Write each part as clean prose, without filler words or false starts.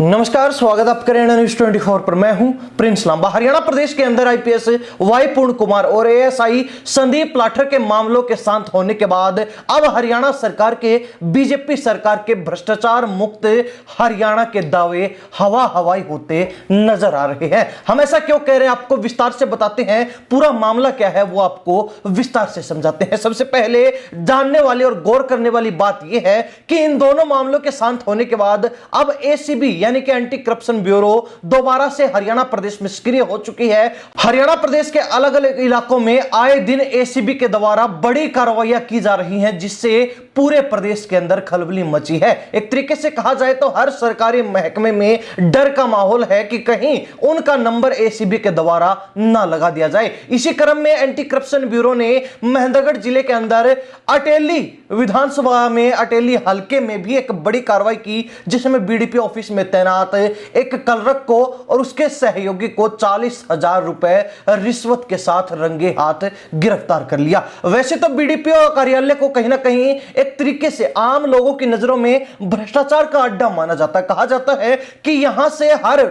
नमस्कार, स्वागत आप करें न्यूज 24 पर। मैं हूं प्रिंस लांबा। हरियाणा प्रदेश के अंदर आईपीएस वाई पूर्ण कुमार और एएसआई संदीप लाठर के मामलों के शांत होने के बाद अब हरियाणा सरकार के बीजेपी सरकार के भ्रष्टाचार मुक्त हरियाणा के दावे हवा हवाई होते नजर आ रहे हैं। हम ऐसा क्यों कह रहे हैं, आपको विस्तार से बताते हैं। पूरा मामला क्या है वो आपको विस्तार से समझाते हैं। सबसे पहले जानने वाली और गौर करने वाली बात यह है कि इन दोनों मामलों के शांत होने के बाद अब एसीबी यानी कि एंटी करप्शन ब्यूरो दोबारा से हरियाणा प्रदेश में सक्रिय हो चुकी है। हरियाणा प्रदेश के अलग अलग इलाकों में आए दिन एसीबी के द्वारा बड़ी कार्रवाइयां की जा रही हैं, जिससे पूरे प्रदेश के अंदर खलबली मची है। एक तरीके से कहा जाए तो हर सरकारी महकमे में डर का माहौल है कि कहीं उनका नंबर एसीबी के द्वारा ना लगा दिया जाए। इसी क्रम में एंटी करप्शन ब्यूरो ने महेंद्रगढ़ जिले के अंदर अटेली विधानसभा में अटेली हलके में भी एक बड़ी कार्रवाई की, जिसमें बीडीपी ऑफिस में तैनात एक कलरक को और उसके सहयोगी को 40,000 रुपए रिश्वत के साथ रंगे हाथ गिरफ्तार कर लिया। वैसे तो बीडीपी कार्यालय को कहीं ना कहीं एक तरीके से आम लोगों की नजरों में भ्रष्टाचार का अड्डा माना जाता है। कहा जाता है कि यहां से हर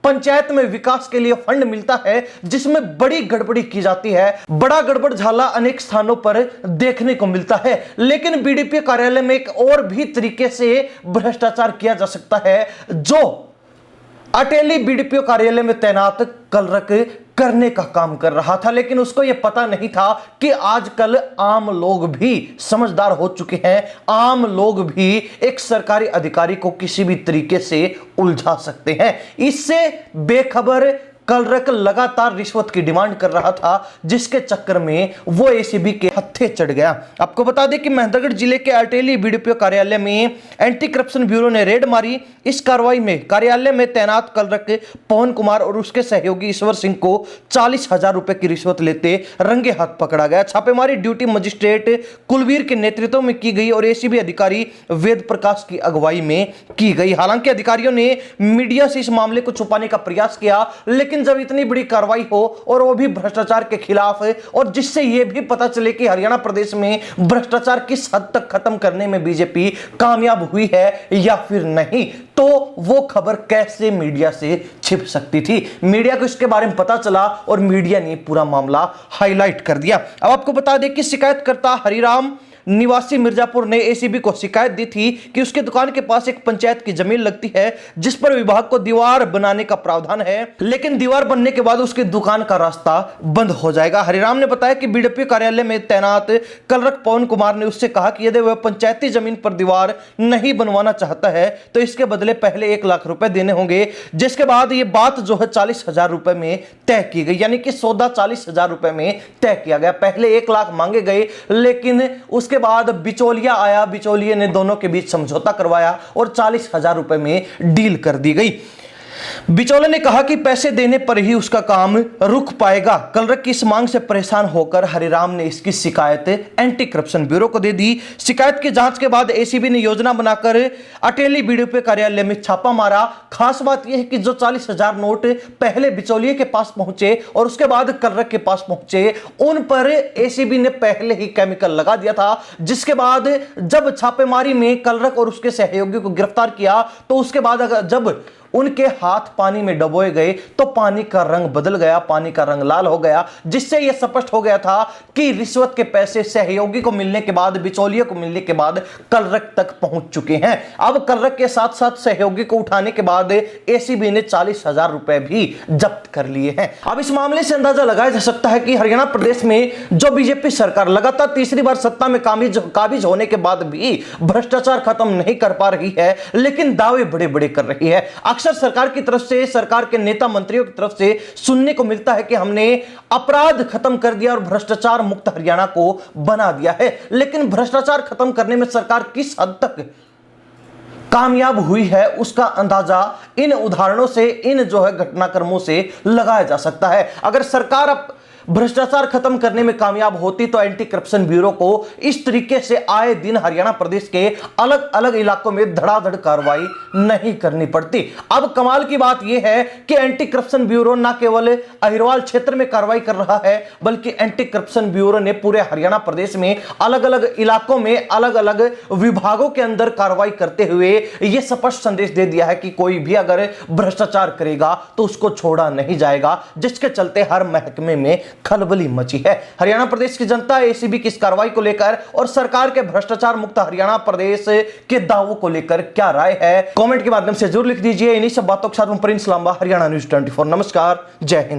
पंचायत में विकास के लिए फंड मिलता है, जिसमें बड़ी गड़बड़ी की जाती है। बड़ा गड़बड़ झाला अनेक स्थानों पर देखने को मिलता है। लेकिन बीडीपी कार्यालय में एक और भी तरीके से भ्रष्टाचार किया जा सकता है, जो अटेली बीडीपी कार्यालय में तैनात कलरक करने का काम कर रहा था। लेकिन उसको यह पता नहीं था कि आजकल आम लोग भी समझदार हो चुके हैं। आम लोग भी एक सरकारी अधिकारी को किसी भी तरीके से उलझा सकते हैं। इससे बेखबर कलरक लगातार रिश्वत की डिमांड कर रहा था, जिसके चक्कर में वो एसीबी के हत्थे चढ़ गया। आपको बता दें कि महेंद्रगढ़ जिले के अटेली बीडीपी कार्यालय में एंटी करप्शन ब्यूरो ने रेड मारी। इस कार्रवाई में कार्यालय में तैनात कलरक पवन कुमार और उसके सहयोगी ईश्वर सिंह को 40,000 रुपए की रिश्वत लेते रंगे हाथ पकड़ा गया। छापेमारी ड्यूटी मजिस्ट्रेट कुलवीर के नेतृत्व में की गई और एसीबी अधिकारी वेद प्रकाश की अगुवाई में की गई। हालांकि अधिकारियों ने मीडिया से इस मामले को छुपाने का प्रयास किया, लेकिन जब इतनी बड़ी कार्रवाई हो और वो भी भ्रष्टाचार के खिलाफ है, और जिससे यह भी पता चले कि हरियाणा प्रदेश में भ्रष्टाचार किस हद तक खत्म करने में बीजेपी कामयाब हुई है या फिर नहीं, तो वो खबर कैसे मीडिया से छिप सकती थी। मीडिया को इसके बारे में पता चला और मीडिया ने पूरा मामला हाईलाइट कर दिया। अब आपको बता दें कि शिकायतकर्ता हरिराम निवासी मिर्जापुर ने एसीबी को शिकायत दी थी कि उसके दुकान के पास एक पंचायत की जमीन लगती है, जिस पर विभाग को दीवार बनाने का प्रावधान है, लेकिन दीवार बनने के बाद उसकी दुकान का रास्ता बंद हो जाएगा। हरिराम ने बताया कि बीडीपी कार्यालय में तैनात कलरक पवन कुमार ने उससे कहा कि यदि वह पंचायती जमीन पर दीवार नहीं बनवाना चाहता है तो इसके बदले पहले 1 लाख रुपए देने होंगे, जिसके बाद यह बात जो है 40,000 रुपए में तय की गई। यानी कि सौदा 40,000 रुपए में तय किया गया। पहले 1 लाख मांगे गए, लेकिन उसके बाद बिचौलिया आया, बिचौलिए ने दोनों के बीच समझौता करवाया और 40,000 रुपए में डील कर दी गई। बिचौले ने कहा कि पैसे देने पर ही उसका काम रुक पाएगा। कलरक की इस मांग से परेशान होकर हरिराम ने इसकी शिकायत एंटी करप्शन ब्यूरो को दे दी। शिकायत की जांच के बाद एसीबी ने योजना बनाकर अटेली बीडीपी कार्यालय में छापा मारा। खास बात यह है कि जो 40,000 नोट पहले बिचौलिए के पास पहुंचे और उसके बाद कलरक के पास पहुंचे, उन पर एसीबी ने पहले ही केमिकल लगा दिया था। जिसके बाद जब छापेमारी में कलरक और उसके सहयोगी को गिरफ्तार किया, तो उसके बाद जब उनके हाथ पानी में डुबोए गए तो पानी का रंग बदल गया, पानी का रंग लाल हो गया, जिससे यह स्पष्ट हो गया था कि रिश्वत के पैसे सहयोगी को मिलने के बाद, बिचौलिए को मिलने के बाद कलरक तक पहुंच चुके हैं। अब कलरक के साथ साथ सहयोगी को उठाने के बाद एसीबी ने 40,000 रुपए भी जब्त कर लिए हैं। अब इस मामले से अंदाजा लगाया जा सकता है कि हरियाणा प्रदेश में जो बीजेपी सरकार लगातार तीसरी बार सत्ता में काबिज होने के बाद भी भ्रष्टाचार खत्म नहीं कर पा रही है, लेकिन दावे बड़े बड़े कर रही है। अक्सर सरकार की तरफ से, सरकार के नेता मंत्रियों की तरफ से सुनने को मिलता है कि हमने अपराध खत्म कर दिया और भ्रष्टाचार मुक्त हरियाणा को बना दिया है। लेकिन भ्रष्टाचार खत्म करने में सरकार किस हद तक कामयाब हुई है, उसका अंदाजा इन उदाहरणों से, इन जो है घटनाक्रमों से लगाया जा सकता है। अगर सरकार भ्रष्टाचार खत्म करने में कामयाब होती तो एंटी करप्शन ब्यूरो को इस तरीके से आए दिन हरियाणा प्रदेश के अलग अलग इलाकों में धड़ाधड़ कार्रवाई नहीं करनी पड़ती। अब कमाल की बात यह है कि एंटी करप्शन ब्यूरो न केवल अहिरवाल क्षेत्र में कार्रवाई कर रहा है, बल्कि एंटी करप्शन ब्यूरो ने पूरे हरियाणा प्रदेश में अलग अलग इलाकों में अलग अलग विभागों के अंदर कार्रवाई करते हुए यह स्पष्ट संदेश दे दिया है कि कोई भी अगर भ्रष्टाचार करेगा तो उसको छोड़ा नहीं जाएगा, जिसके चलते हर महकमे में खलबली मची है। हरियाणा प्रदेश की जनता एसीबी की इस कार्रवाई को लेकर और सरकार के भ्रष्टाचार मुक्त हरियाणा प्रदेश के दावों को लेकर क्या राय है, कमेंट के माध्यम से जरूर लिख दीजिए। इन्हीं सब बातों के साथ प्रिंस लांबा, हरियाणा न्यूज़ 24। नमस्कार, जय हिंद।